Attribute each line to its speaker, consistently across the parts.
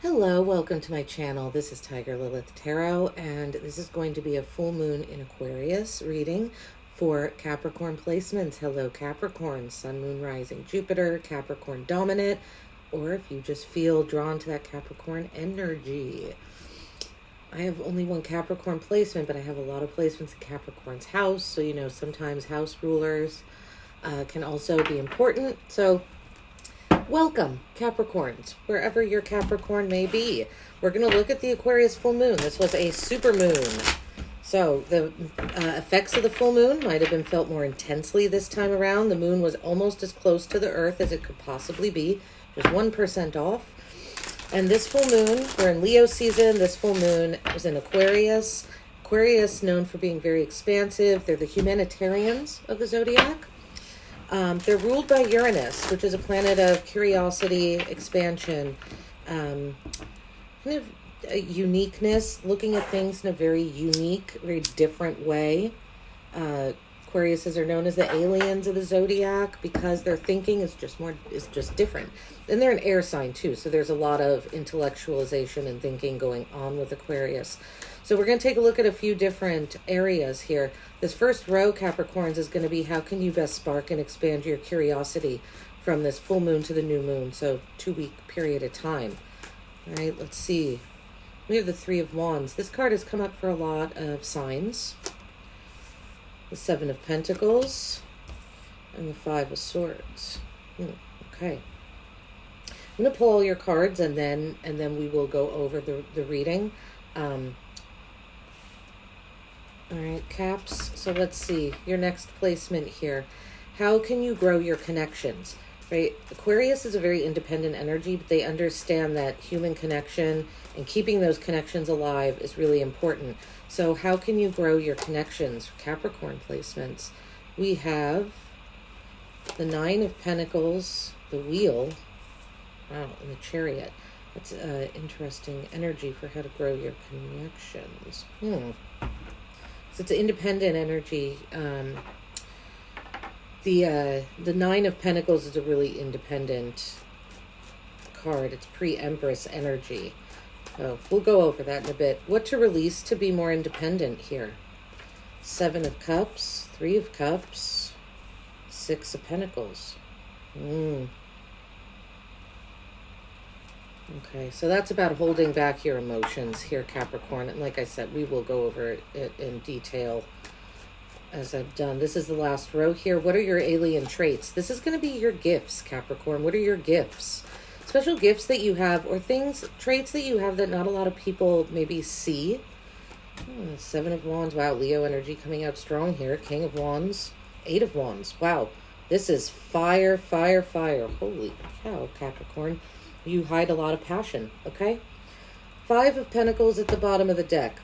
Speaker 1: Hello, welcome to my channel. This is Lilith Tarot, and this is going to be a full moon in Aquarius reading for Capricorn placements. Hello, Capricorn, Sun, Moon, Rising, Jupiter, Capricorn dominant, or if you just feel drawn to that Capricorn energy. I have only one Capricorn placement, but I have a lot of placements in Capricorn's house, so you know sometimes house rulers can also be important. So welcome, Capricorns, wherever your Capricorn may be. We're going to look at the Aquarius full moon. This was a super moon. So the effects of the full moon might have been felt more intensely this time around. The moon was almost as close to the earth as it could possibly be. It was 1% off. And this full moon, we're in Leo season. This full moon was in Aquarius. Aquarius, known for being very expansive. They're the humanitarians of the Zodiac. They're ruled by Uranus, which is a planet of curiosity, expansion, kind of a uniqueness, looking at things in a very unique, very different way. Aquariuses are known as the aliens of the Zodiac because their thinking is just different. And they're an air sign too, so there's a lot of intellectualization and thinking going on with Aquarius. So we're going to take a look at a few different areas here. This first row, Capricorns, is going to be how can you best spark and expand your curiosity from this full moon to the new moon, so 2-week period of time. All right, let's see. We have the Three of Wands. This card has come up for a lot of signs. The Seven of Pentacles and the Five of Swords. Okay. I'm going to pull all your cards and then we will go over the reading. All right, Caps. So let's see your next placement here. How can you grow your connections? Right? Aquarius is a very independent energy, but they understand that human connection and keeping those connections alive is really important. So how can you grow your connections? Capricorn placements. We have the Nine of Pentacles, the Wheel, wow, and the Chariot. That's interesting energy for how to grow your connections. So it's an independent energy. The Nine of Pentacles is a really independent card. It's pre-Empress energy. So we'll go over that in a bit. What to release to be more independent here? Seven of Cups, Three of Cups, Six of Pentacles. Okay, so that's about holding back your emotions here, Capricorn. And like I said, we will go over it in detail as I've done. This is the last row here. What are your alien traits? This is going to be your gifts, Capricorn. What are your gifts? Special gifts that you have, or traits that you have that not a lot of people maybe see. Seven of Wands. Wow, Leo energy coming out strong here. King of Wands. Eight of Wands. Wow, this is fire, fire, fire. Holy cow, Capricorn. You hide a lot of passion, okay? Five of Pentacles at the bottom of the deck.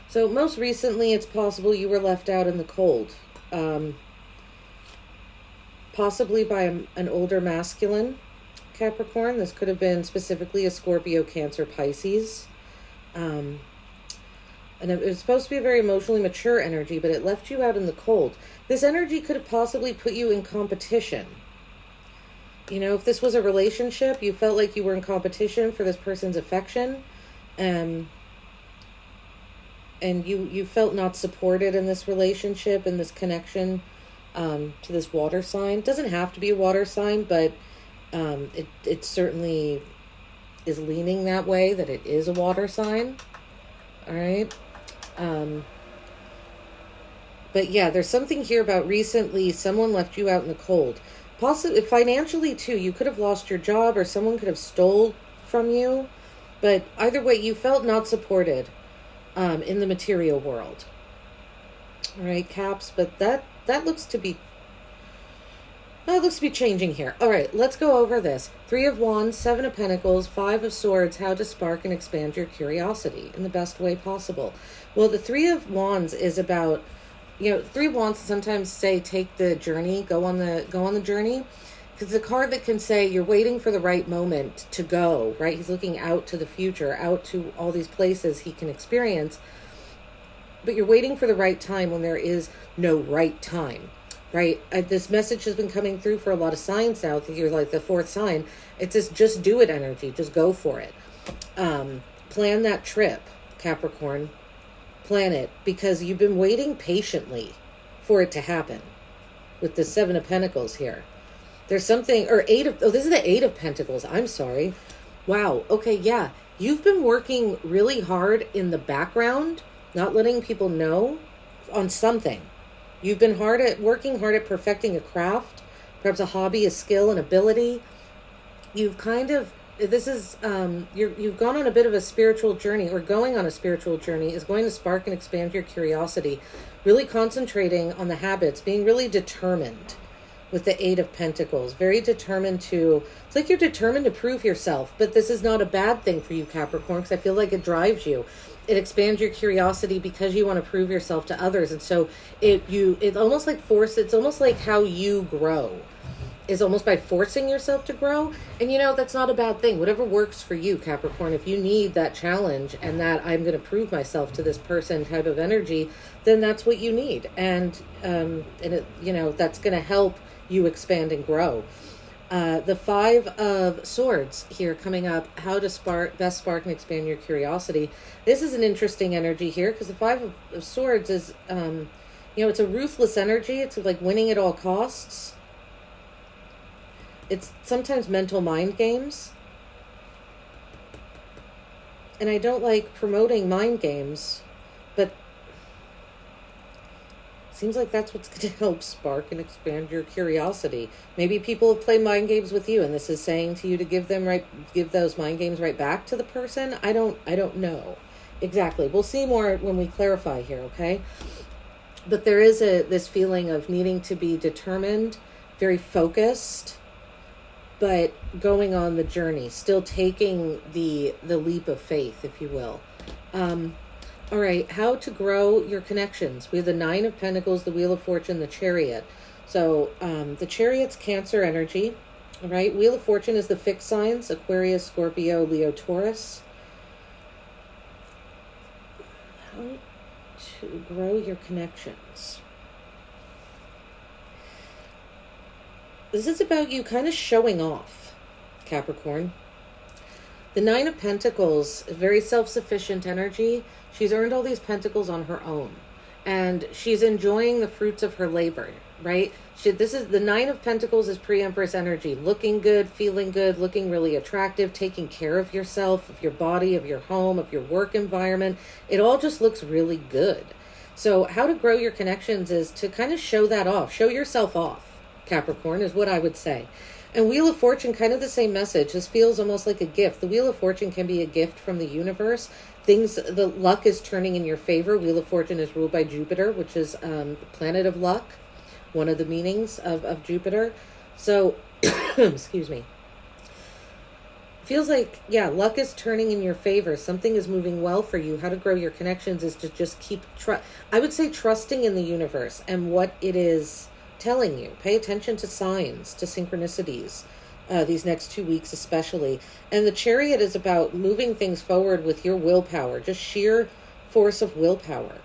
Speaker 1: So most recently, it's possible you were left out in the cold. Possibly by an older masculine, Capricorn. This could have been specifically a Scorpio, Cancer, Pisces. And it was supposed to be a very emotionally mature energy, but it left you out in the cold. This energy could have possibly put you in competition. You know, if this was a relationship, you felt like you were in competition for this person's affection, and you felt not supported in this relationship, in this connection to this water sign. It doesn't have to be a water sign, but it certainly is leaning that way, that it is a water sign. All right. But yeah, there's something here about recently someone left you out in the cold. Possibly financially too, you could have lost your job or someone could have stole from you, but either way, you felt not supported in the material world. All right, Caps, but that looks to be changing here. All right, let's go over this. Three of Wands, Seven of Pentacles, Five of Swords, how to spark and expand your curiosity in the best way possible. Well, the Three of Wands is about, Three of Wands sometimes say take the journey, go on the journey, because it's a card that can say you're waiting for the right moment to go, right? He's looking out to the future, out to all these places he can experience, but you're waiting for the right time when there is no right time, right? This message has been coming through for a lot of signs now. I think you're like the fourth sign. It's this just do it energy, just go for it. Plan that trip, Capricorn. Plan it, because you've been waiting patiently for it to happen with the Seven of Pentacles here. There's something, or this is the Eight of Pentacles. I'm sorry. Wow. Okay. Yeah. You've been working really hard in the background, not letting people know on something. You've been working hard at perfecting a craft, perhaps a hobby, a skill, an ability. You've kind of, you've gone on a bit of a spiritual journey, or going on a spiritual journey is going to spark and expand your curiosity, really concentrating on the habits, being really determined with the Eight of Pentacles, very determined it's like you're determined to prove yourself, but this is not a bad thing for you, Capricorn, because I feel like it drives you. It expands your curiosity because you want to prove yourself to others. And so it's almost like how you grow is almost by forcing yourself to grow. And that's not a bad thing. Whatever works for you, Capricorn, if you need that challenge and that I'm going to prove myself to this person type of energy, then that's what you need. And that's going to help you expand and grow. The Five of Swords here coming up, how to best spark and expand your curiosity. This is an interesting energy here, because the Five of Swords is, it's a ruthless energy. It's like winning at all costs. It's sometimes mental mind games. And I don't like promoting mind games, but seems like that's what's going to help spark and expand your curiosity. Maybe people have played mind games with you, and this is saying to you to give those mind games right back to the person. I don't know exactly. We'll see more when we clarify here, okay? But there is this feeling of needing to be determined, very focused, but going on the journey, still taking the leap of faith, if you will. All right, how to grow your connections. We have the Nine of Pentacles, the Wheel of Fortune, the Chariot. So the Chariot's Cancer energy, all right? Wheel of Fortune is the fixed signs, Aquarius, Scorpio, Leo, Taurus. How to grow your connections. This is about you kind of showing off, Capricorn. The Nine of Pentacles, a very self-sufficient energy. She's earned all these pentacles on her own, and she's enjoying the fruits of her labor, right? The Nine of Pentacles is pre-Empress energy, looking good, feeling good, looking really attractive, taking care of yourself, of your body, of your home, of your work environment. It all just looks really good. So how to grow your connections is to kind of show that off. Show yourself off, Capricorn, is what I would say. And Wheel of Fortune, kind of the same message. This feels almost like a gift. The Wheel of Fortune can be a gift from the universe. The luck is turning in your favor. Wheel of Fortune is ruled by Jupiter, which is the planet of luck, one of the meanings of Jupiter. So, excuse me. Feels like, luck is turning in your favor. Something is moving well for you. How to grow your connections is to just keep, I would say, trusting in the universe and what it is telling you. Pay attention to signs, to synchronicities, these next 2 weeks especially. And the Chariot is about moving things forward with your willpower, just sheer force of willpower.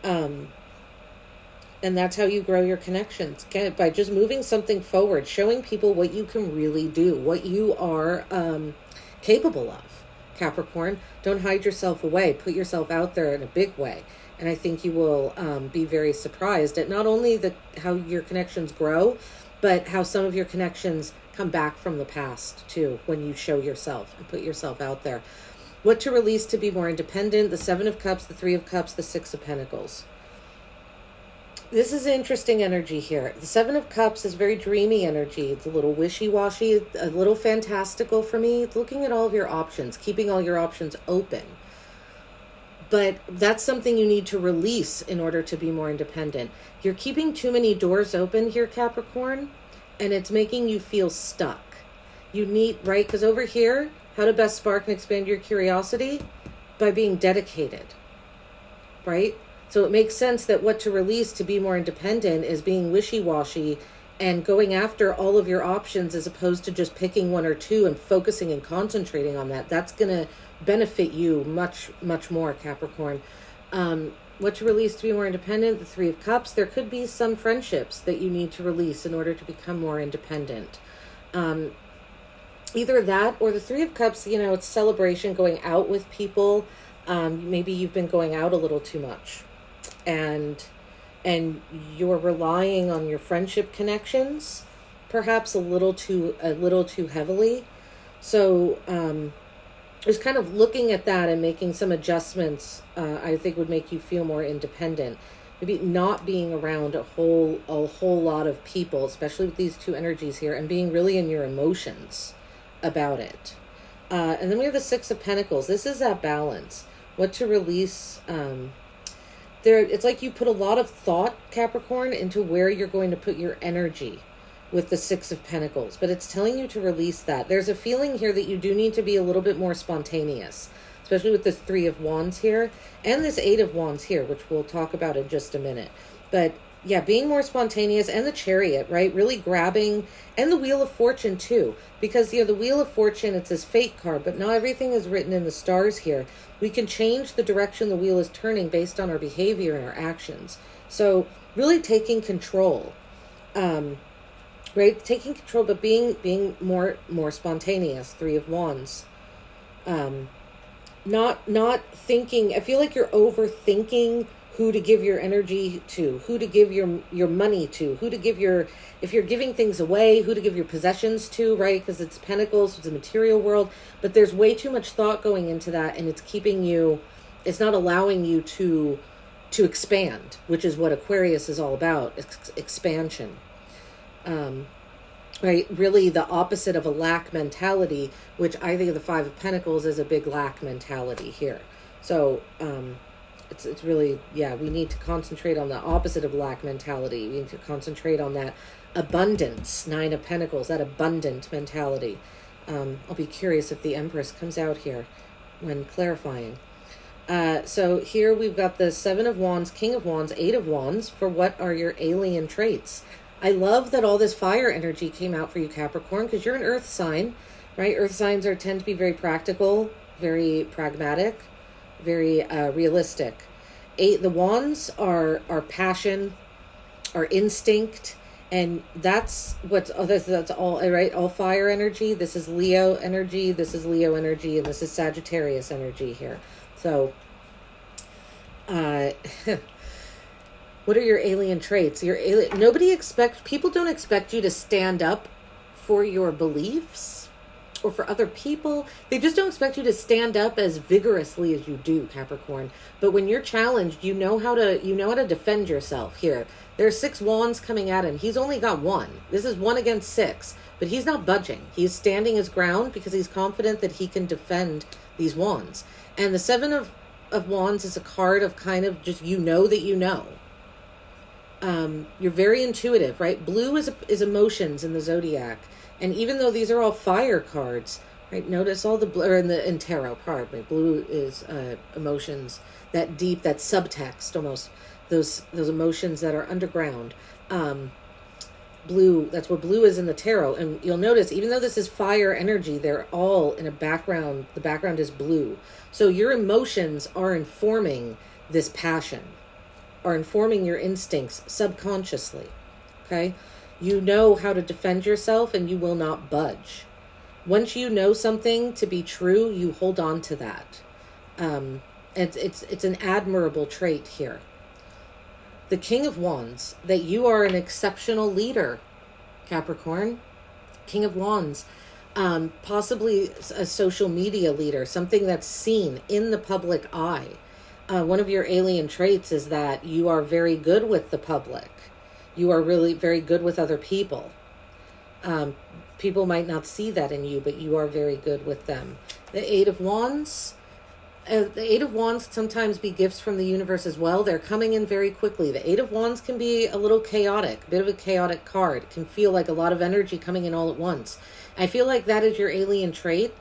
Speaker 1: And that's how you grow your connections, by just moving something forward, showing people what you can really do, what you are capable of, Capricorn. Don't hide yourself away. Put yourself out there in a big way. And I think you will be very surprised at not only how your connections grow, but how some of your connections come back from the past too, when you show yourself and put yourself out there. What to release to be more independent, the Seven of Cups, the Three of Cups, the Six of Pentacles. This is interesting energy here. The Seven of Cups is very dreamy energy. It's a little wishy-washy, a little fantastical for me. It's looking at all of your options, keeping all your options open. But that's something you need to release in order to be more independent. You're keeping too many doors open here, Capricorn, and it's making you feel stuck. You need, right? Because over here, how to best spark and expand your curiosity? By being dedicated, right? So it makes sense that what to release to be more independent is being wishy-washy and going after all of your options as opposed to just picking one or two and focusing and concentrating on that. That's going to benefit you much, much more, Capricorn. What to release to be more independent, the Three of Cups. There could be some friendships that you need to release in order to become more independent. either that or the Three of Cups, you know, it's celebration, going out with people. Maybe you've been going out a little too much, and you're relying on your friendship connections perhaps a little too heavily. So just kind of looking at that and making some adjustments, I think would make you feel more independent. Maybe not being around a whole lot of people, especially with these two energies here, and being really in your emotions about it. And then we have the Six of Pentacles. This is that balance. What to release. It's like you put a lot of thought, Capricorn, into where you're going to put your energy with the Six of Pentacles. But it's telling you to release that. There's a feeling here that you do need to be a little bit more spontaneous, especially with this Three of Wands here and this Eight of Wands here, which we'll talk about in just a minute. But yeah, being more spontaneous, and the Chariot, right? Really grabbing, and the Wheel of Fortune too, because, you know, the Wheel of Fortune, it's this fate card, but not everything is written in the stars here. We can change the direction the wheel is turning based on our behavior and our actions. So really taking control, right? Taking control, but being more spontaneous. Three of Wands. Not thinking. I feel like you're overthinking who to give your energy to, who to give your money to, who to give if you're giving things away, who to give your possessions to, right? Because it's Pentacles, it's a material world, but there's way too much thought going into that, and it's not allowing you to expand, which is what Aquarius is all about, expansion. Right? Really the opposite of a lack mentality, which I think of the Five of Pentacles as a big lack mentality here. So, it's really, yeah, we need to concentrate on the opposite of lack mentality. We need to concentrate on that abundance, Nine of Pentacles, that abundant mentality. I'll be curious if the Empress comes out here when clarifying. So here we've got the Seven of Wands, King of Wands, Eight of Wands for what are your alien traits. I love that all this fire energy came out for you, Capricorn, because you're an earth sign, right? Earth signs tend to be very practical, very pragmatic, very realistic. The Wands are passion, our instinct, and that's all, right? All fire energy. This is Leo energy, this is Leo energy, and this is Sagittarius energy here. So what are your alien traits? People don't expect you to stand up for your beliefs or for other people. They just don't expect you to stand up as vigorously as you do, Capricorn. But when you're challenged, you know how to defend yourself here. There's 6 wands coming at him. He's only got 1. This is 1 against 6, but he's not budging. He's standing his ground because he's confident that he can defend these wands. And the 7 of wands is a card of kind of just, you know that you know. You're very intuitive, right? Blue is emotions in the Zodiac. And even though these are all fire cards, right? Notice all the blue, or in tarot part, right? Blue is emotions, that deep, that subtext almost, those emotions that are underground. Blue, that's what blue is in the tarot. And you'll notice, even though this is fire energy, they're all in a background. The background is blue. So your emotions are informing this passion, are informing your instincts subconsciously, okay? You know how to defend yourself, and you will not budge. Once you know something to be true, you hold on to that. It's an admirable trait here. The King of Wands, that you are an exceptional leader, Capricorn. King of Wands, possibly a social media leader, something that's seen in the public eye. One of your alien traits is that you are very good with the public. You are really very good with other people. People might not see that in you, but you are very good with them. The Eight of Wands. The Eight of Wands sometimes be gifts from the universe as well. They're coming in very quickly. The Eight of Wands can be a little chaotic, a bit of a chaotic card. It can feel like a lot of energy coming in all at once. I feel like that is your alien trait.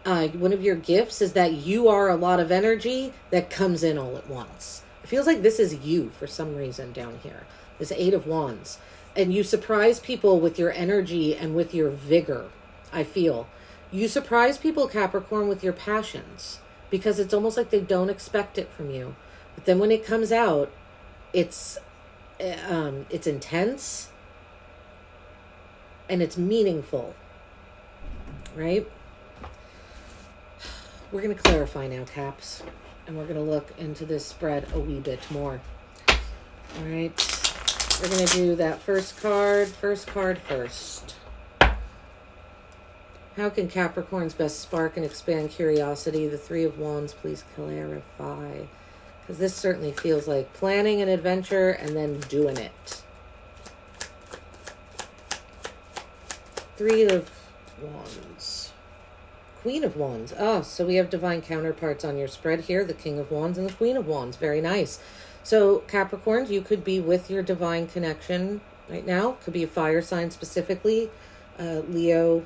Speaker 1: One of your gifts is that you are a lot of energy that comes in all at once. It feels like this is you for some reason down here. This Eight of Wands. And you surprise people with your energy and with your vigor, I feel. You surprise people, Capricorn, with your passions, because it's almost like they don't expect it from you. But then when it comes out, it's intense and it's meaningful. right? We're going to clarify now, Caps, and we're going to look into this spread a wee bit more. All right, we're going to do that first card first. How can Capricorns best spark and expand curiosity? The Three of Wands, please clarify. Because this certainly feels like planning an adventure and then doing it. Three of Wands. Queen of Wands. Oh, so we have divine counterparts on your spread here. The King of Wands and the Queen of Wands. Very nice. So Capricorns, you could be with your divine connection right now. Could be a fire sign specifically. Leo,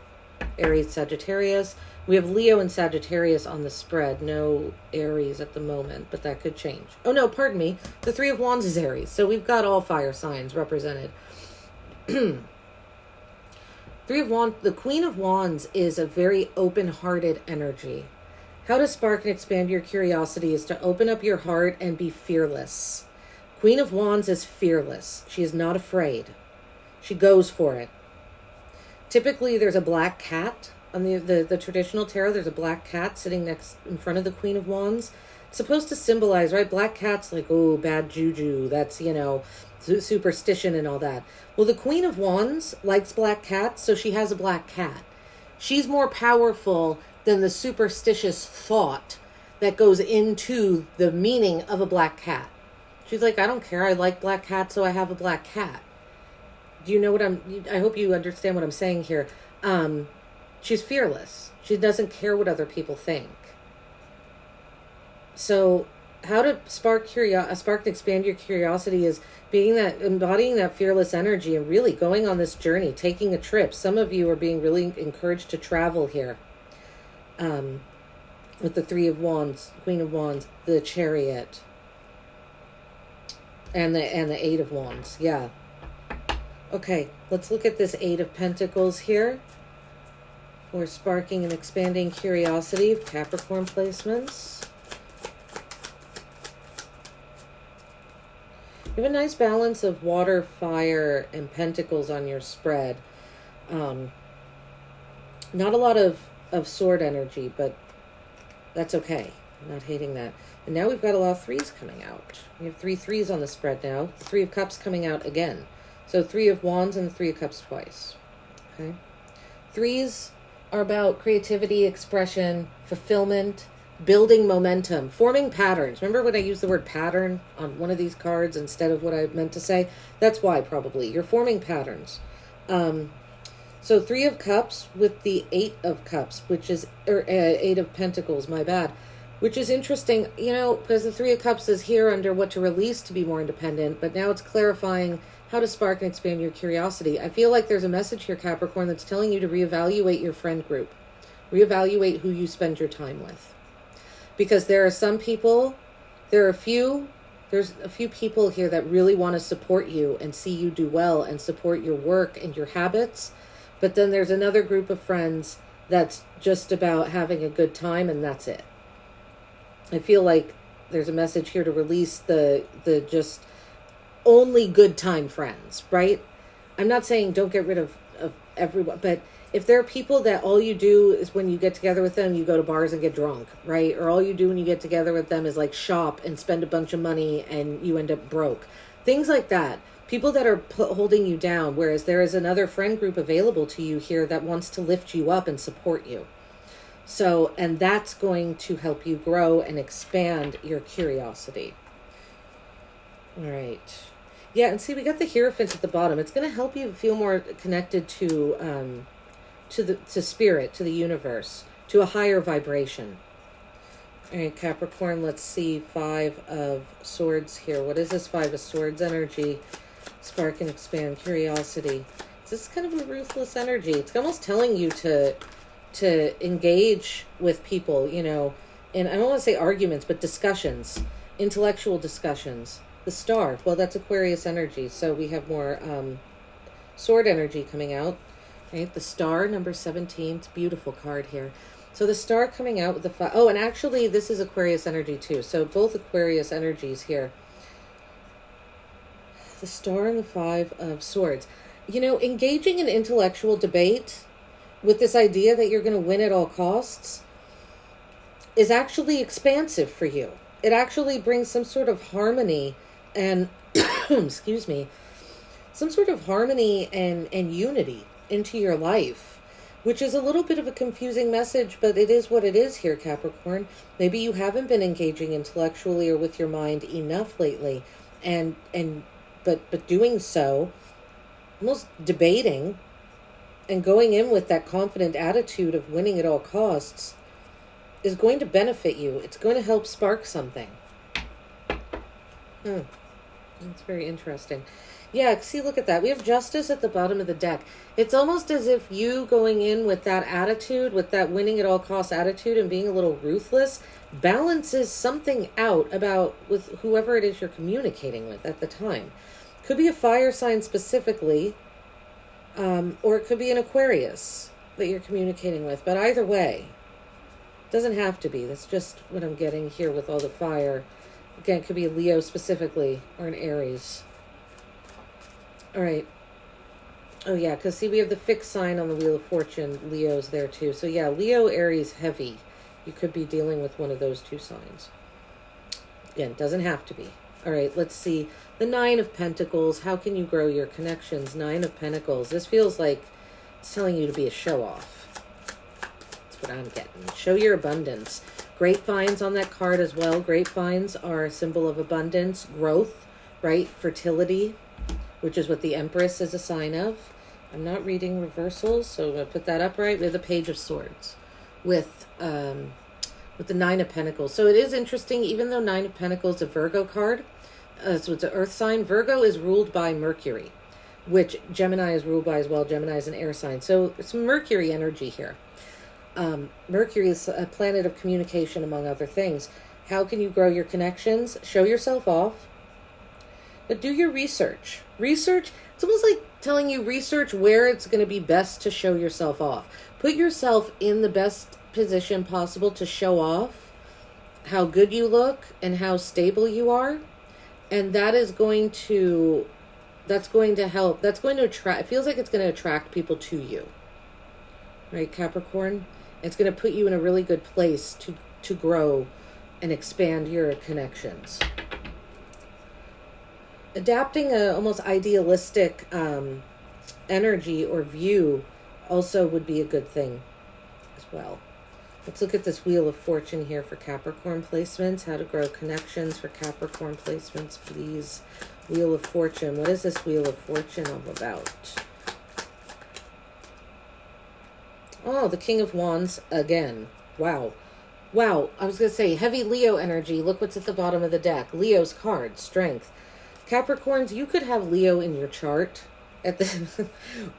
Speaker 1: Aries, Sagittarius. We have Leo and Sagittarius on the spread. No Aries at the moment, but that could change. Oh no, pardon me. The Three of Wands is Aries. So we've got all fire signs represented. Three of Wands, the Queen of Wands is a very open-hearted energy. How to spark and expand your curiosity is to open up your heart and be fearless. Queen of Wands is fearless. She is not afraid. She goes for it. Typically, there's a black cat. On the traditional tarot, there's a black cat sitting in front of the Queen of Wands. It's supposed to symbolize, right? Black cat's like, oh, bad juju. That's, you know, superstition and all that. Well, the Queen of Wands likes black cats, so she has a black cat. She's more powerful than the superstitious thought that goes into the meaning of a black cat. She's like, I don't care. I like black cats, so I have a black cat. Do you know what I hope you understand what I'm saying here. She's fearless. She doesn't care what other people think. So how to spark and expand your curiosity is embodying that fearless energy and really going on this journey, taking a trip. Some of you are being really encouraged to travel here. With the Three of Wands, Queen of Wands, the Chariot, and the Eight of Wands. Yeah. Okay, let's look at this Eight of Pentacles here for sparking and expanding curiosity of Capricorn placements. You have a nice balance of water, fire, and pentacles on your spread. Not a lot of sword energy, but that's okay. I'm not hating that. And now we've got a lot of threes coming out. We have 3 threes on the spread now. The Three of Cups coming out again. So Three of Wands and the Three of Cups twice. Okay. Threes are about creativity, expression, fulfillment, building momentum, forming patterns. Remember when I used the word pattern on one of these cards instead of what I meant to say? That's why, probably. You're forming patterns. So Three of Cups with the Eight of Cups, which is, Eight of Pentacles, my bad, which is interesting, you know, because the Three of Cups is here under what to release to be more independent, but now it's clarifying how to spark and expand your curiosity. I feel like there's a message here, Capricorn, that's telling you to reevaluate your friend group. Reevaluate who you spend your time with. Because there are some people, there's a few people here that really want to support you and see you do well and support your work and your habits. But then there's another group of friends that's just about having a good time and that's it. I feel like there's a message here to release the just only good time friends, right? I'm not saying don't get rid of everyone, but if there are people that all you do is when you get together with them, you go to bars and get drunk, right? Or all you do when you get together with them is like shop and spend a bunch of money and you end up broke. Things like that. People that are holding you down, whereas there is another friend group available to you here that wants to lift you up and support you. So, and that's going to help you grow and expand your curiosity. All right. Yeah, and see, we got the Hierophant at the bottom. It's going to help you feel more connected to spirit, to the universe, to a higher vibration. All right, Capricorn, let's see 5 of Swords here. What is this 5 of Swords energy? Spark and expand curiosity. This is kind of a ruthless energy. It's almost telling you to engage with people, you know, and I don't want to say arguments, but discussions, intellectual discussions. The Star, well, that's Aquarius energy, so we have more sword energy coming out. Right, the Star, number 17. It's a beautiful card here. So the Star coming out with the 5. Oh, and actually, this is Aquarius energy too. So both Aquarius energies here. The Star and the 5 of Swords. You know, engaging in intellectual debate with this idea that you're going to win at all costs is actually expansive for you. It actually brings some sort of harmony and, excuse me, some sort of harmony and unity into your life, which is a little bit of a confusing message, but it is what it is here, Capricorn. Maybe you haven't been engaging intellectually or with your mind enough lately, but doing so, almost debating and going in with that confident attitude of winning at all costs is going to benefit you. It's going to help spark something. That's very interesting. Yeah, see, look at that. We have Justice at the bottom of the deck. It's almost as if you going in with that attitude, with that winning at all costs attitude and being a little ruthless, balances something out about with whoever it is you're communicating with at the time. Could be a fire sign specifically, or it could be an Aquarius that you're communicating with. But either way, it doesn't have to be. That's just what I'm getting here with all the fire. Again, it could be a Leo specifically or an Aries. All right. Oh, yeah, because see, we have the fixed sign on the Wheel of Fortune. Leo's there, too. So, yeah, Leo, Aries, heavy. You could be dealing with one of those two signs. Again, doesn't have to be. All right, let's see. The Nine of Pentacles. How can you grow your connections? Nine of Pentacles. This feels like it's telling you to be a show-off. That's what I'm getting. Show your abundance. Grapevines on that card as well. Grapevines are a symbol of abundance, growth, right? Fertility, which is what the Empress is a sign of. I'm not reading reversals, so I'm going to put that up right. We have the Page of Swords with the Nine of Pentacles. So it is interesting, even though Nine of Pentacles is a Virgo card, so it's an earth sign. Virgo is ruled by Mercury, which Gemini is ruled by as well. Gemini is an air sign. So it's Mercury energy here. Mercury is a planet of communication, among other things. How can you grow your connections? Show yourself off, but do your research. Research, it's almost like telling you research where it's going to be best to show yourself off. Put yourself in the best position possible to show off how good you look and how stable you are. And that is going to, that's going to help. That's going to attract, it feels like it's going to attract people to you. Right, Capricorn? It's going to put you in a really good place to grow and expand your connections. Adapting a almost idealistic energy or view also would be a good thing as well. Let's look at this Wheel of Fortune here for Capricorn placements. How to grow connections for Capricorn placements, please. Wheel of Fortune. What is this Wheel of Fortune all about? Oh, the King of Wands again. Wow. Wow. I was going to say heavy Leo energy. Look what's at the bottom of the deck. Leo's card, strength. Capricorns, you could have Leo in your chart at the,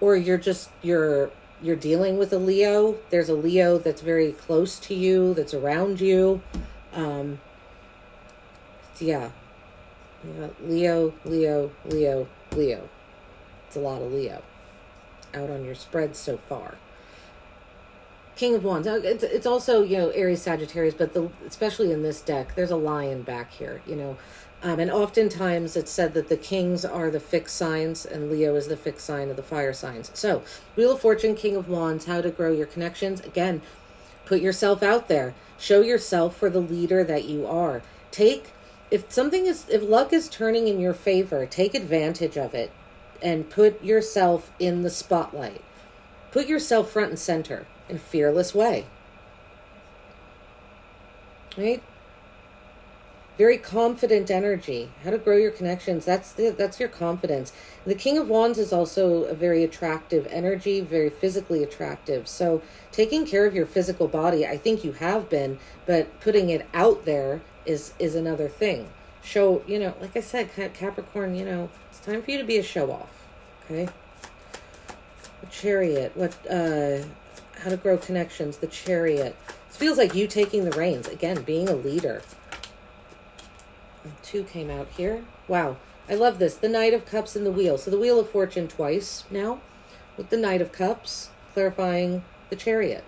Speaker 1: or you're dealing with a Leo. There's a Leo that's very close to you, that's around you. Yeah. Leo, Leo, Leo, Leo. It's a lot of Leo out on your spread so far. King of Wands. It's also, Aries, Sagittarius, but especially in this deck, there's a lion back here, and oftentimes it's said that the kings are the fixed signs and Leo is the fixed sign of the fire signs. So, Wheel of Fortune, King of Wands, how to grow your connections. Again, put yourself out there. Show yourself for the leader that you are. If luck is turning in your favor, take advantage of it and put yourself in the spotlight. Put yourself front and center in a fearless way. Right? Very confident energy. How to grow your connections. That's your confidence. The King of Wands is also a very attractive energy, very physically attractive. So taking care of your physical body, I think you have been, but putting it out there is another thing. Show, like I said, Capricorn, it's time for you to be a show off. Okay? The Chariot. How to grow connections. The Chariot. It feels like you taking the reins. Again, being a leader. Two came out here. Wow. I love this. The Knight of Cups and the Wheel. So the Wheel of Fortune twice now with the Knight of Cups, clarifying the Chariot.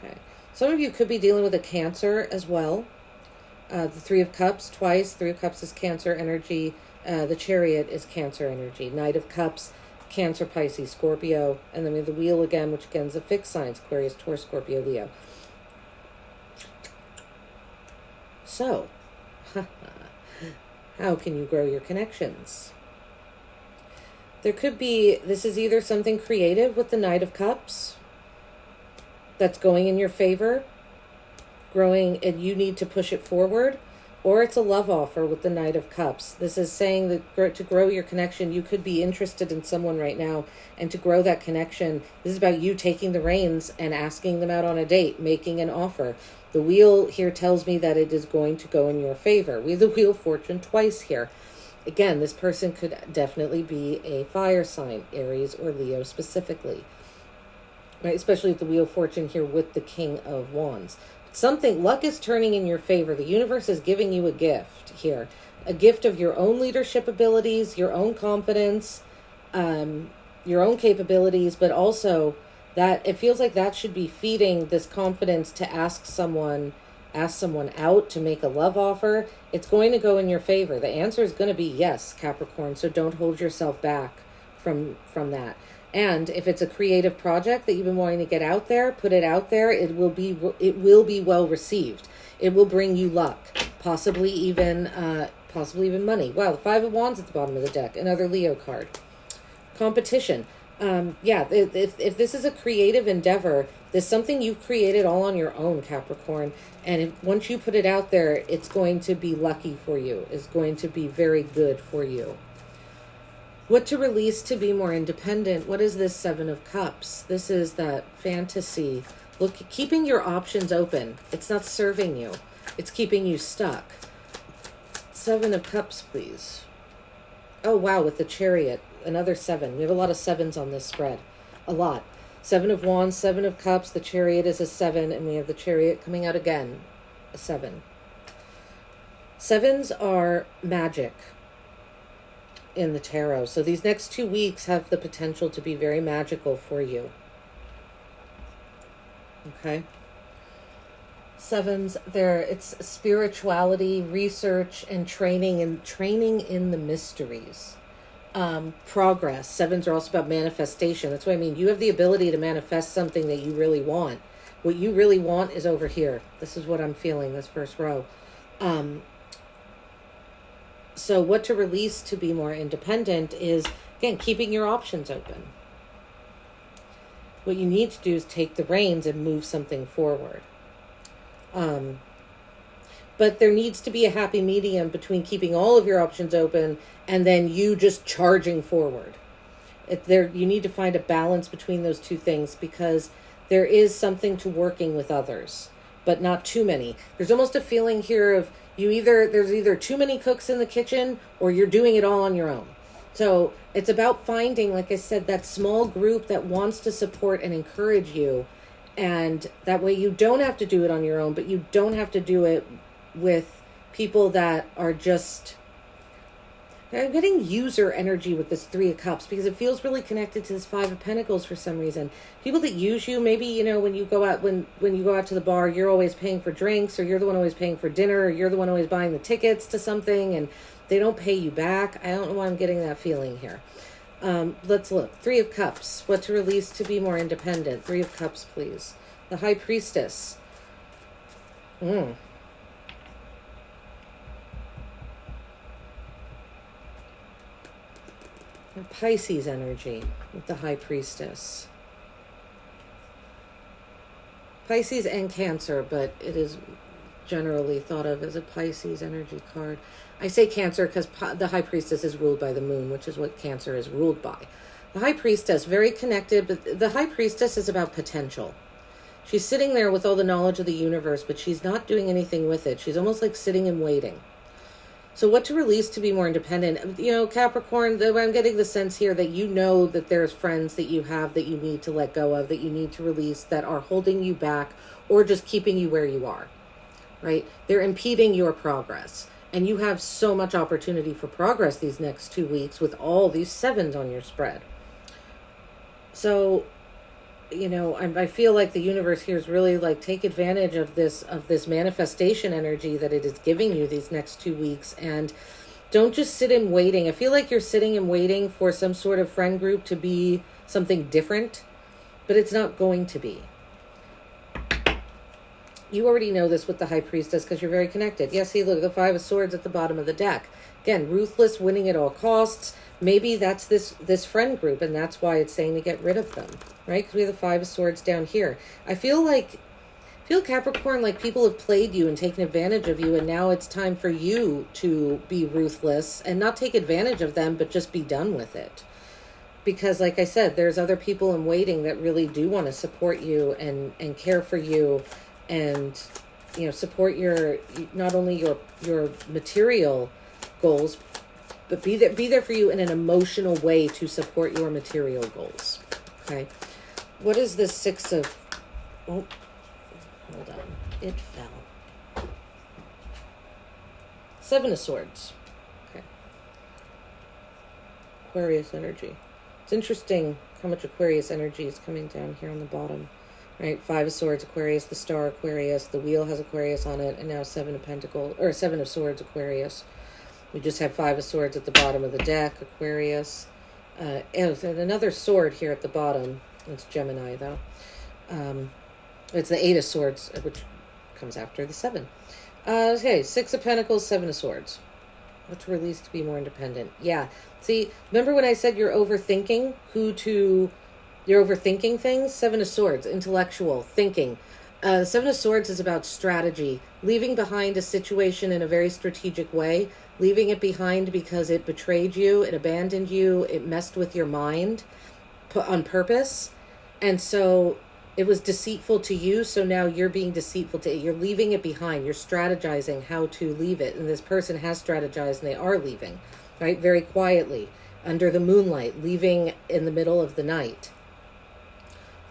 Speaker 1: Okay. Some of you could be dealing with a Cancer as well. The Three of Cups twice. Three of Cups is Cancer energy. The Chariot is Cancer energy. Knight of Cups, Cancer, Pisces, Scorpio, and then we have the wheel again, which again is the fixed signs, Aquarius, Taurus, Scorpio, Leo. So, how can you grow your connections? There could be, this is either something creative with the Knight of Cups that's going in your favor, growing, and you need to push it forward, or it's a love offer with the Knight of Cups. This is saying that to grow your connection, you could be interested in someone right now, and to grow that connection, this is about you taking the reins and asking them out on a date, making an offer. The wheel here tells me that it is going to go in your favor. We have the Wheel of Fortune twice here. Again, this person could definitely be a fire sign, Aries or Leo specifically, right? Especially with the Wheel of Fortune here with the King of Wands. Something, luck is turning in your favor. The universe is giving you a gift here, a gift of your own leadership abilities, your own confidence, your own capabilities, but also that it feels like that should be feeding this confidence to ask someone out, to make a love offer. It's going to go in your favor. The answer is going to be yes, Capricorn. So don't hold yourself back from that. And if it's a creative project that you've been wanting to get out there, put it out there. It will be well received. It will bring you luck, possibly even money. Wow, the Five of Wands at the bottom of the deck, another Leo card. Competition. If this is a creative endeavor, there's something you've created all on your own, Capricorn. And once you put it out there, it's going to be lucky for you. It's going to be very good for you. What to release to be more independent? What is this Seven of Cups? This is that fantasy. Look, keeping your options open. It's not serving you. It's keeping you stuck. Seven of Cups, please. Oh, wow, with the Chariot. Another 7. We have a lot of 7s on this spread. A lot. 7 of Wands, 7 of Cups. The Chariot is a 7, and we have the Chariot coming out again. A 7. 7s are magic in the tarot. So these next 2 weeks have the potential to be very magical for you. Okay? 7s, it's spirituality, research, and training in the mysteries. Progress. 7s are also about manifestation. That's what I mean. You have the ability to manifest something that you really want. What you really want is over here. This is what I'm feeling, this first row. So what to release to be more independent is, again, keeping your options open. What you need to do is take the reins and move something forward. But there needs to be a happy medium between keeping all of your options open and then you just charging forward. You need to find a balance between those two things, because there is something to working with others, but not too many. There's almost a feeling here of there's either too many cooks in the kitchen or you're doing it all on your own. So it's about finding, like I said, that small group that wants to support and encourage you. And that way you don't have to do it on your own, but you don't have to do it with people that are just... I'm getting user energy with this 3 of Cups, because it feels really connected to this 5 of Pentacles for some reason. People that use you, maybe, when you go out, when you go out to the bar, you're always paying for drinks, or you're the one always paying for dinner, or you're the one always buying the tickets to something, and they don't pay you back. I don't know why I'm getting that feeling here. Let's look. 3 of Cups. What to release to be more independent? 3 of Cups, please. The High Priestess. Pisces energy with the High Priestess. Pisces and Cancer, but it is generally thought of as a Pisces energy card. I say Cancer because the High Priestess is ruled by the moon, which is what Cancer is ruled by. The High Priestess, very connected, but the High Priestess is about potential. She's sitting there with all the knowledge of the universe, but she's not doing anything with it. She's almost like sitting and waiting. So what to release to be more independent? Capricorn, I'm getting the sense here that that there's friends that you have that you need to let go of, that you need to release, that are holding you back or just keeping you where you are, right? They're impeding your progress. And you have so much opportunity for progress these next 2 weeks with all these 7s on your spread. So, I feel like the universe here is really take advantage of this manifestation energy that it is giving you these next 2 weeks, and Don't just sit in waiting. I feel like you're sitting and waiting for some sort of friend group to be something different, but it's not going to be. You already know this with the High Priestess because you're very connected. Yes, see, look, the Five of Swords at the bottom of the deck. Again, ruthless, winning at all costs. Maybe that's this friend group, and that's why it's saying to get rid of them, right? Because we have the Five of Swords down here. I feel Capricorn, like people have played you and taken advantage of you, and now it's time for you to be ruthless and not take advantage of them, but just be done with it. Because like I said, there's other people in waiting that really do want to support you and care for you and, you know, support your, not only your material goals, but be there for you in an emotional way to support your material goals. Okay. What is this Six of, oh, hold on. It fell. Seven of Swords. Okay. Aquarius energy. It's interesting how much Aquarius energy is coming down here on the bottom. Right? Five of Swords, Aquarius, the Star, Aquarius. The wheel has Aquarius on it. And now Seven of Pentacles, or Seven of Swords, Aquarius. We just have Five of Swords at the bottom of the deck, Aquarius. And another sword here at the bottom. It's Gemini, though. It's the Eight of Swords, which comes after the Seven. Okay, Six of Pentacles, Seven of Swords. What's released to be more independent? Yeah. See, remember when I said you're overthinking you're overthinking things? Seven of Swords, intellectual, thinking. Seven of Swords is about strategy, leaving behind a situation in a very strategic way, leaving it behind because it betrayed you, it abandoned you, it messed with your mind on purpose. And so it was deceitful to you, so now you're being deceitful to it. You're leaving it behind. You're strategizing how to leave it. And this person has strategized and they are leaving, right? Very quietly, under the moonlight, leaving in the middle of the night.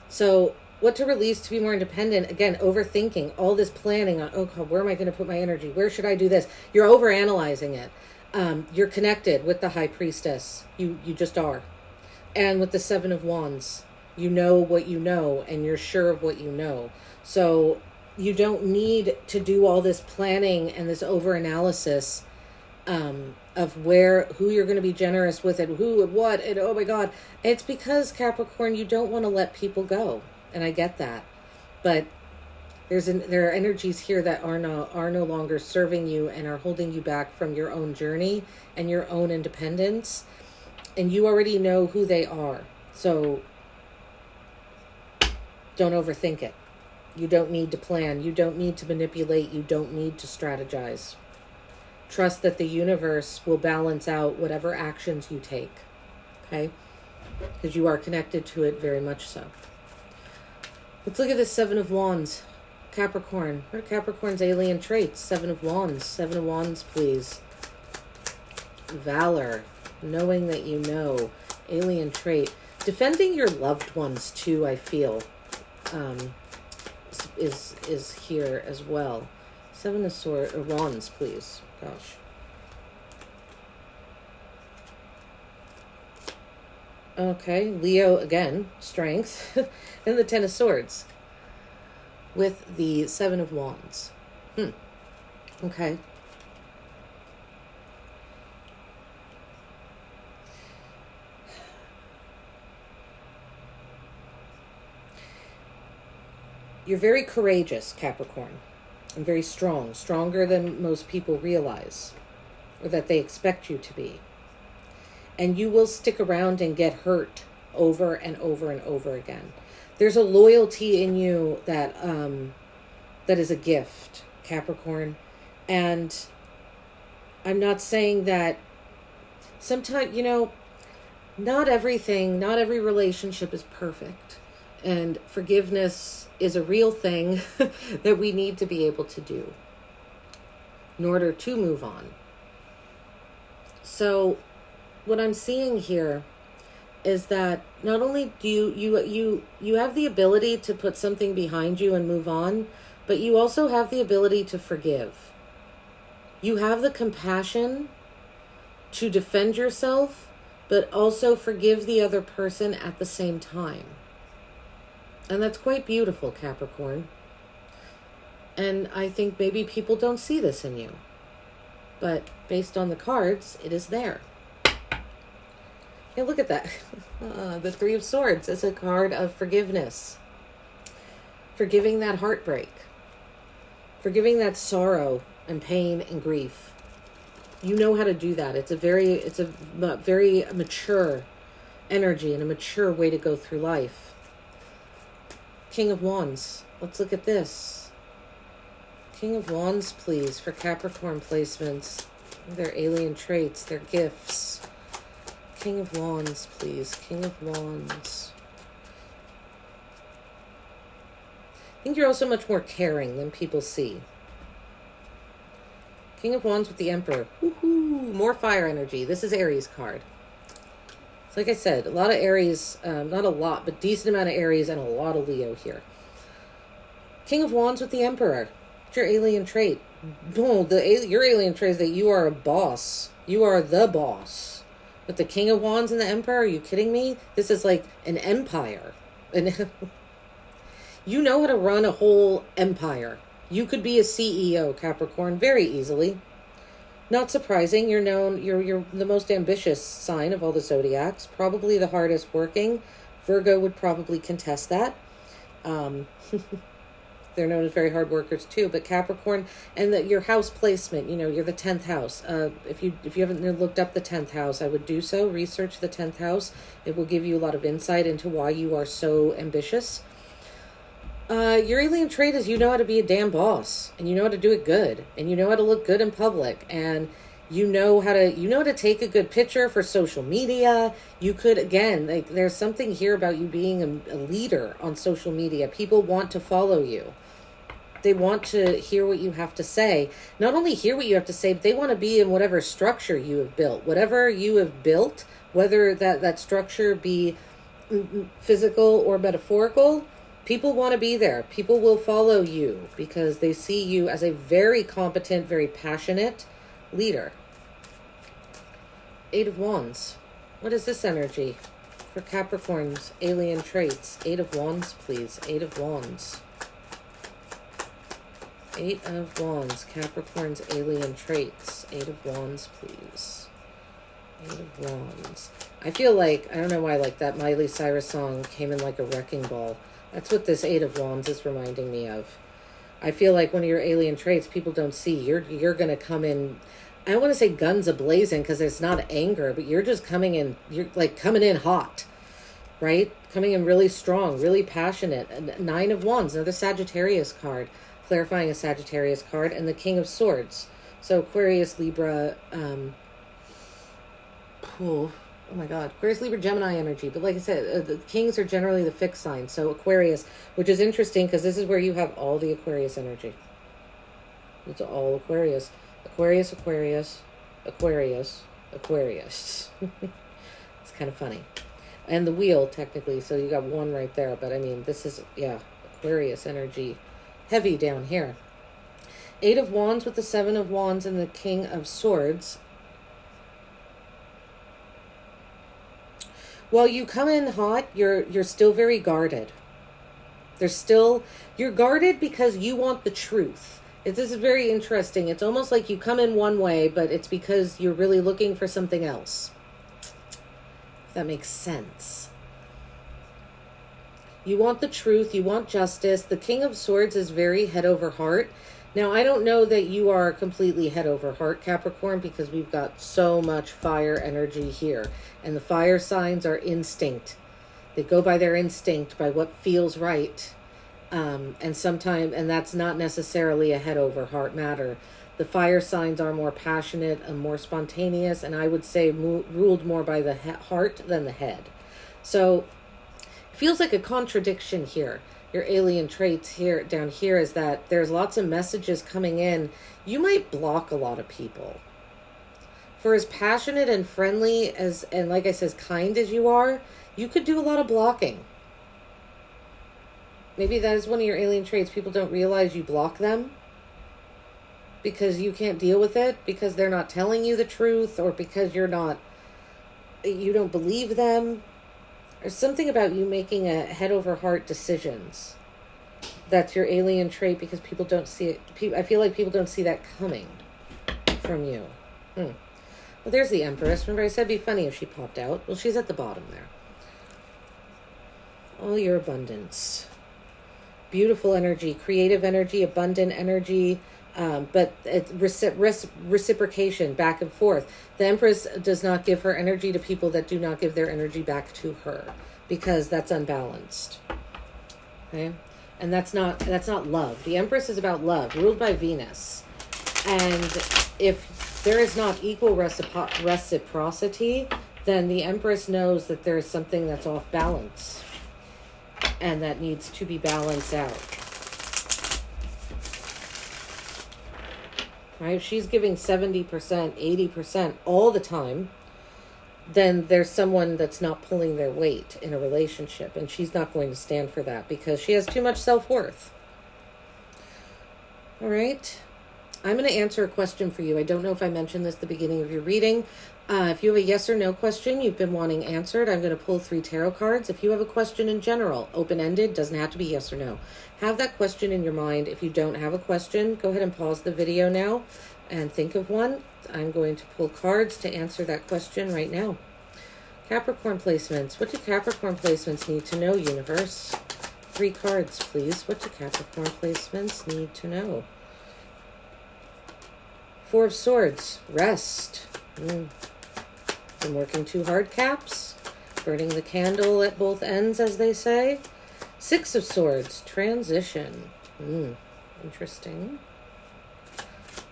Speaker 1: So what to release to be more independent? Again, overthinking, all this planning on, oh God, where am I going to put my energy? Where should I do this? You're overanalyzing it. You're connected with the High Priestess. You just are. And with the Seven of Wands, you know what you know, and you're sure of what you know. So you don't need to do all this planning and this overanalysis of who you're going to be generous with and who and what, and oh my God. It's because, Capricorn, you don't want to let people go. And I get that. But there are energies here that are no longer serving you and are holding you back from your own journey and your own independence. And you already know who they are. So don't overthink it. You don't need to plan. You don't need to manipulate. You don't need to strategize. Trust that the universe will balance out whatever actions you take. Okay? Because you are connected to it very much so. Let's look at the Seven of Wands. Capricorn. What are Capricorn's alien traits? Seven of Wands. Seven of Wands, please. Valor. Knowing that you know. Alien trait. Defending your loved ones, too, I feel, is here as well. Seven of Swords, or Wands, please. Gosh. Okay, Leo again, strength, and the Ten of Swords with the Seven of Wands. Okay. You're very courageous, Capricorn, and very strong, stronger than most people realize, or that they expect you to be. And you will stick around and get hurt over and over and over again. There's a loyalty in you that is a gift, Capricorn. And I'm not saying that sometimes, not every relationship is perfect. And forgiveness is a real thing that we need to be able to do in order to move on. So what I'm seeing here is that not only do you have the ability to put something behind you and move on, but you also have the ability to forgive. You have the compassion to defend yourself, but also forgive the other person at the same time. And that's quite beautiful, Capricorn. And I think maybe people don't see this in you. but based on the cards, it is there. Hey, look at that. The Three of Swords is a card of forgiveness. Forgiving that heartbreak. Forgiving that sorrow and pain and grief. You know how to do that. It's a very mature energy and a mature way to go through life. King of Wands. Let's look at this. King of Wands, please, for Capricorn placements. Their alien traits, their gifts. King of Wands, please. King of Wands. I think you're also much more caring than people see. King of Wands with the Emperor. Woohoo! More fire energy. This is Aries card. So like I said, a lot of Aries, not a lot, but decent amount of Aries and a lot of Leo here. King of Wands with the Emperor. What's your alien trait? No, your alien trait is that you are a boss. You are the boss. With the King of Wands and the Emperor, are you kidding me? This is like an empire. And you know how to run a whole empire. You could be a CEO, Capricorn, very easily. Not surprising. You're the most ambitious sign of all the zodiacs. Probably the hardest working. Virgo would probably contest that. They're known as very hard workers too. But Capricorn, and your house placement, you're the 10th house. If you haven't looked up the 10th house, I would do so. Research the 10th house. It will give you a lot of insight into why you are so ambitious. Your alien trait is you know how to be a damn boss, and you know how to do it good, and you know how to look good in public, and you know how to take a good picture for social media. You could, again, there's something here about you being a leader on social media. People want to follow you. They want to hear what you have to say. Not only hear what you have to say, but they want to be in whatever structure you have built. Whatever you have built, whether that structure be physical or metaphorical, people want to be there. People will follow you because they see you as a very competent, very passionate leader. Eight of Wands. What is this energy for Capricorn's alien traits? Eight of Wands, please. Eight of Wands. Eight of Wands. Capricorn's alien traits. Eight of Wands, please. Eight of Wands. I feel like, I don't know why, like that Miley Cyrus song came in like a wrecking ball. That's what this Eight of Wands is reminding me of. I feel like one of your alien traits people don't see. You're going to come in, I don't want to say guns a-blazing because it's not anger, but you're just coming in, you're like coming in hot, right? Coming in really strong, really passionate. Nine of Wands, another Sagittarius card, clarifying a Sagittarius card, and the King of Swords. So Aquarius, Libra, oh my God, Aquarius, Libra, Gemini energy. But like I said, the kings are generally the fixed sign. So Aquarius, which is interesting because this is where you have all the Aquarius energy. It's all Aquarius. Aquarius, Aquarius, Aquarius, Aquarius. It's kind of funny. And the wheel, technically. So you got one right there. But I mean, this is, yeah, Aquarius energy. Heavy down here. Eight of Wands with the Seven of Wands and the King of Swords. While you come in hot, you're still very guarded. You're guarded because you want the truth. This is very interesting. It's almost like you come in one way, but it's because you're really looking for something else. If that makes sense. You want the truth. You want justice. The King of Swords is very head over heart. Now, I don't know that you are completely head over heart, Capricorn, because we've got so much fire energy here. And the fire signs are instinct. They go by their instinct, by what feels right. And that's not necessarily a head over heart matter. The fire signs are more passionate and more spontaneous, and I would say ruled more by the heart than the head. So it feels like a contradiction here. Your alien traits here down here is that there's lots of messages coming in. You might block a lot of people. For as passionate and friendly as, and like I said, kind as you are, you could do a lot of blocking. Maybe that is one of your alien traits. People don't realize you block them because you can't deal with it, because they're not telling you the truth, or because you don't believe them. There's something about you making a head over heart decisions. That's your alien trait because people don't see it. I feel like people don't see that coming. from you. Well, there's the Empress. Remember I said it'd be funny if she popped out? Well, she's at the bottom there. All your abundance. Beautiful energy, creative energy, abundant energy, but it's reciprocation, back and forth. The Empress does not give her energy to people that do not give their energy back to her, because that's unbalanced. Okay? And that's not love. The Empress is about love, ruled by Venus. And if there is not equal reciprocity, then the Empress knows that there is something that's off balance, and that needs to be balanced out. Right? If she's giving 70%, 80% all the time, then there's someone that's not pulling their weight in a relationship, and she's not going to stand for that because she has too much self-worth. All right. I'm going to answer a question for you. I don't know if I mentioned this at the beginning of your reading. If you have a yes or no question you've been wanting answered, I'm going to pull 3 tarot cards. If you have a question in general, open-ended, doesn't have to be yes or no. Have that question in your mind. If you don't have a question, go ahead and pause the video now and think of one. I'm going to pull cards to answer that question right now. Capricorn placements. What do Capricorn placements need to know, universe? 3 cards, please. What do Capricorn placements need to know? 4 of Swords. Rest. Been working too hard, Caps. Burning the candle at both ends, as they say. 6 of Swords. Transition. Interesting.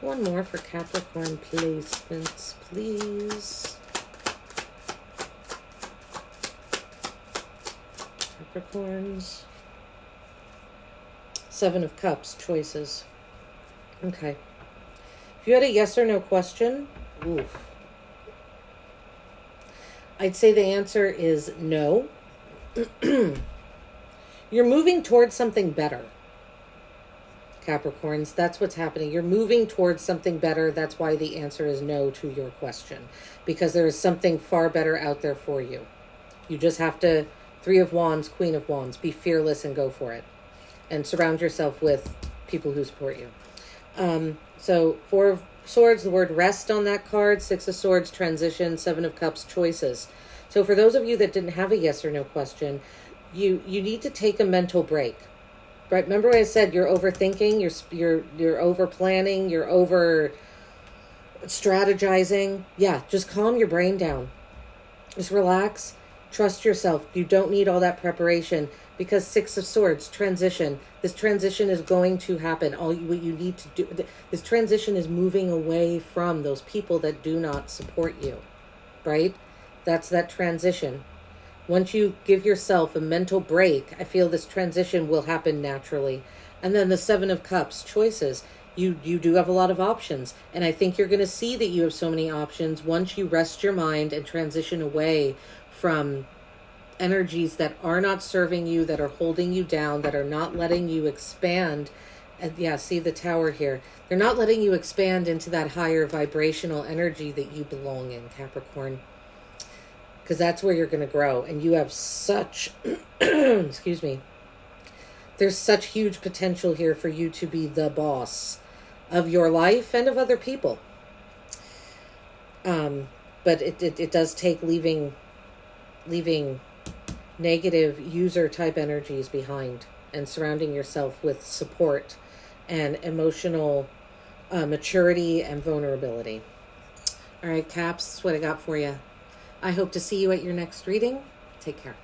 Speaker 1: One more for Capricorn placements, please. Capricorns. 7 of Cups. Choices. Okay. If you had a yes or no question, I'd say the answer is no. You're moving towards something better, Capricorns. That's what's happening. You're moving towards something better. That's why the answer is no to your question, because there is something far better out there for you. You just have to, 3 of Wands, Queen of Wands, be fearless and go for it, and surround yourself with people who support you. So 4 of Swords, the word rest on that card. 6 of Swords, transition. 7 of Cups, choices. So for those of you that didn't have a yes or no question, you need to take a mental break. Right? Remember when I said you're overthinking, you're over planning, you're over strategizing. Yeah, just calm your brain down. Just relax. Trust yourself. You don't need all that preparation, because 6 of Swords, transition. This transition is going to happen. What you need to do, this transition is moving away from those people that do not support you, right? That's that transition. Once you give yourself a mental break, I feel this transition will happen naturally. And then the 7 of Cups, choices. You do have a lot of options. And I think you're going to see that you have so many options once you rest your mind and transition away from energies that are not serving you, that are holding you down, that are not letting you expand. And yeah, see the Tower here. They're not letting you expand into that higher vibrational energy that you belong in, Capricorn. Because that's where you're going to grow. And you have such, excuse me, there's such huge potential here for you to be the boss of your life and of other people. But it does take leaving negative user type energies behind and surrounding yourself with support and emotional maturity and vulnerability. All right, Caps, that's what I got for you. I hope to see you at your next reading. Take care.